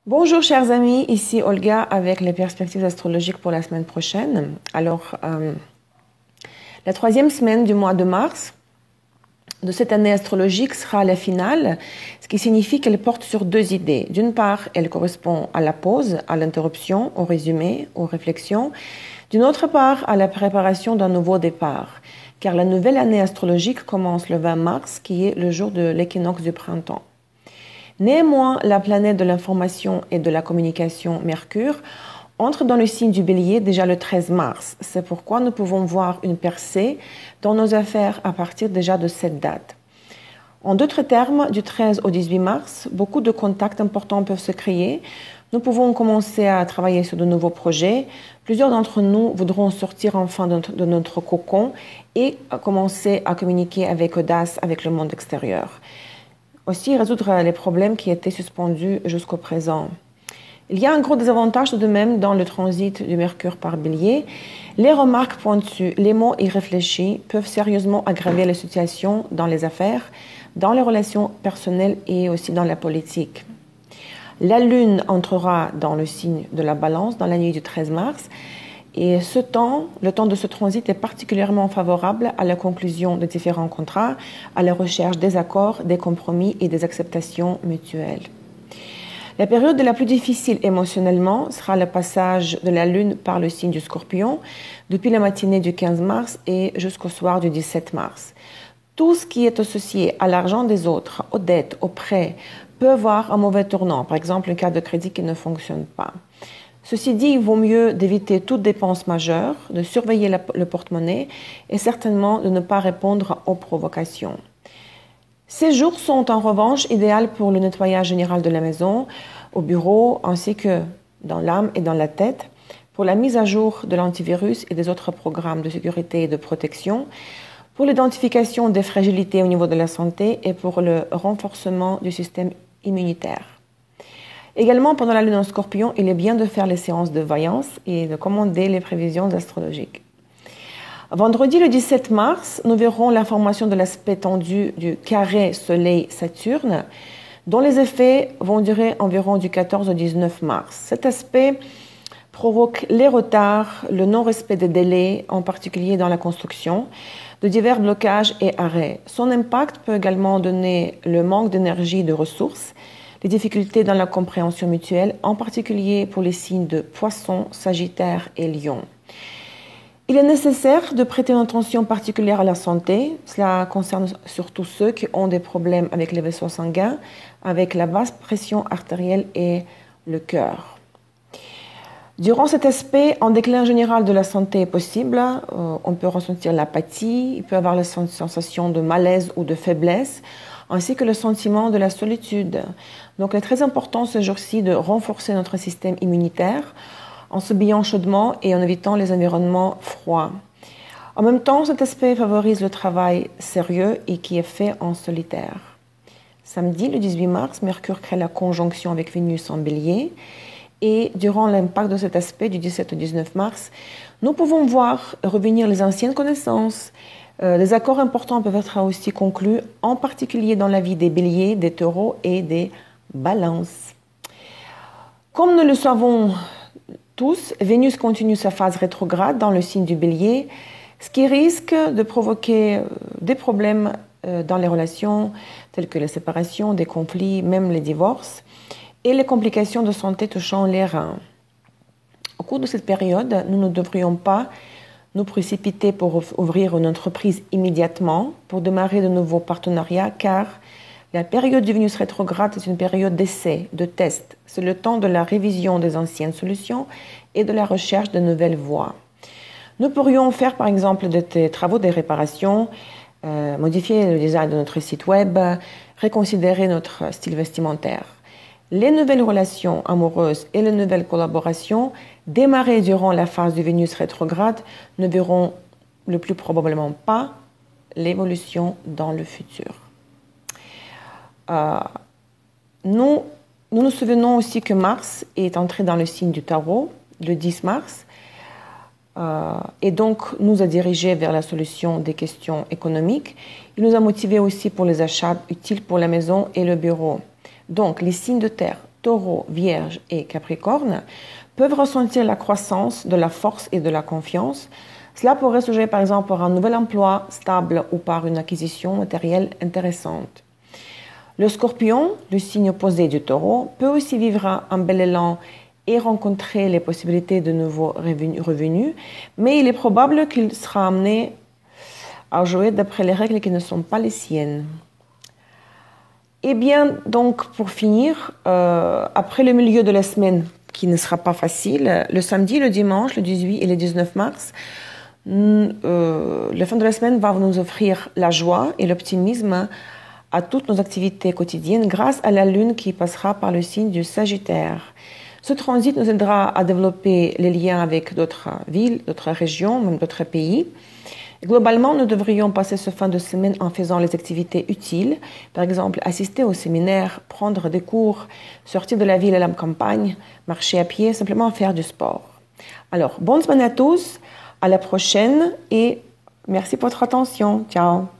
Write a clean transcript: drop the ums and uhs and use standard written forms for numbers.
Bonjour chers amis, ici Olga avec les perspectives astrologiques pour la semaine prochaine. Alors, la troisième semaine du mois de mars de cette année astrologique sera la finale, ce qui signifie qu'elle porte sur deux idées. D'une part, elle correspond à la pause, à l'interruption, au résumé, aux réflexions. D'une autre part, à la préparation d'un nouveau départ, car la nouvelle année astrologique commence le 20 mars, qui est le jour de l'équinoxe du printemps. Néanmoins, la planète de l'information et de la communication, Mercure, entre dans le signe du Bélier déjà le 13 mars. C'est pourquoi nous pouvons voir une percée dans nos affaires à partir déjà de cette date. En d'autres termes, du 13 au 18 mars, beaucoup de contacts importants peuvent se créer. Nous pouvons commencer à travailler sur de nouveaux projets. Plusieurs d'entre nous voudront sortir enfin de notre cocon et commencer à communiquer avec audace avec le monde extérieur. Aussi résoudre les problèmes qui étaient suspendus jusqu'au présent. Il y a un gros désavantage tout de même dans le transit du Mercure par Bélier. Les remarques pointues, les mots irréfléchis peuvent sérieusement aggraver la situation dans les affaires, dans les relations personnelles et aussi dans la politique. La Lune entrera dans le signe de la Balance dans la nuit du 13 mars. Et le temps de ce transit est particulièrement favorable à la conclusion de différents contrats, à la recherche des accords, des compromis et des acceptations mutuelles. La période la plus difficile émotionnellement sera le passage de la Lune par le signe du Scorpion, depuis la matinée du 15 mars et jusqu'au soir du 17 mars. Tout ce qui est associé à l'argent des autres, aux dettes, aux prêts, peut avoir un mauvais tournant, par exemple une carte de crédit qui ne fonctionne pas. Ceci dit, il vaut mieux d'éviter toute dépense majeure, de surveiller le porte-monnaie et certainement de ne pas répondre aux provocations. Ces jours sont en revanche idéaux pour le nettoyage général de la maison, au bureau, ainsi que dans l'âme et dans la tête, pour la mise à jour de l'antivirus et des autres programmes de sécurité et de protection, pour l'identification des fragilités au niveau de la santé et pour le renforcement du système immunitaire. Également, pendant la lune en Scorpion, il est bien de faire les séances de voyance et de commander les prévisions astrologiques. Vendredi le 17 mars, nous verrons la formation de l'aspect tendu du carré Soleil-Saturne, dont les effets vont durer environ du 14 au 19 mars. Cet aspect provoque les retards, le non-respect des délais, en particulier dans la construction, de divers blocages et arrêts. Son impact peut également donner le manque d'énergie et de ressources, les difficultés dans la compréhension mutuelle, en particulier pour les signes de Poisson, Sagittaire et Lion. Il est nécessaire de prêter une attention particulière à la santé. Cela concerne surtout ceux qui ont des problèmes avec les vaisseaux sanguins, avec la basse pression artérielle et le cœur. Durant cet aspect, un déclin général de la santé est possible. On peut ressentir l'apathie, il peut avoir la sensation de malaise ou de faiblesse, ainsi que le sentiment de la solitude. Donc, il est très important ce jour-ci de renforcer notre système immunitaire en s'habillant chaudement et en évitant les environnements froids. En même temps, cet aspect favorise le travail sérieux et qui est fait en solitaire. Samedi, le 18 mars, Mercure crée la conjonction avec Vénus en Bélier. Et durant l'impact de cet aspect du 17 au 19 mars, nous pouvons voir revenir les anciennes connaissances. Des accords importants peuvent être aussi conclus, en particulier dans la vie des béliers, des taureaux et des balances. Comme nous le savons tous, Vénus continue sa phase rétrograde dans le signe du bélier, ce qui risque de provoquer des problèmes dans les relations, telles que les séparations, des conflits, même les divorces, et les complications de santé touchant les reins. Au cours de cette période, nous ne devrions pas nous précipiter pour ouvrir une entreprise immédiatement, pour démarrer de nouveaux partenariats, car la période du Vénus rétrograde est une période d'essai, de test. C'est le temps de la révision des anciennes solutions et de la recherche de nouvelles voies. Nous pourrions faire par exemple des travaux de réparation, modifier le design de notre site web, reconsidérer notre style vestimentaire. Les nouvelles relations amoureuses et les nouvelles collaborations démarrées durant la phase du Vénus rétrograde ne verront le plus probablement pas l'évolution dans le futur. Nous nous souvenons aussi que Mars est entré dans le signe du Taureau le 10 mars et donc nous a dirigés vers la solution des questions économiques. Il nous a motivés aussi pour les achats utiles pour la maison et le bureau. Donc, les signes de terre, Taureau, Vierge et Capricorne peuvent ressentir la croissance de la force et de la confiance. Cela pourrait se jouer par exemple par un nouvel emploi stable ou par une acquisition matérielle intéressante. Le Scorpion, le signe opposé du Taureau, peut aussi vivre un bel élan et rencontrer les possibilités de nouveaux revenus, mais il est probable qu'il sera amené à jouer d'après les règles qui ne sont pas les siennes. Et bien, donc, pour finir, après le milieu de la semaine, qui ne sera pas facile, le samedi, le dimanche, le 18 et le 19 mars, la fin de la semaine va nous offrir la joie et l'optimisme à toutes nos activités quotidiennes grâce à la Lune qui passera par le signe du Sagittaire. Ce transit nous aidera à développer les liens avec d'autres villes, d'autres régions, même d'autres pays. Globalement, nous devrions passer ce fin de semaine en faisant les activités utiles, par exemple assister au séminaire, prendre des cours, sortir de la ville à la campagne, marcher à pied, simplement faire du sport. Alors, bonne semaine à tous, à la prochaine et merci pour votre attention. Ciao.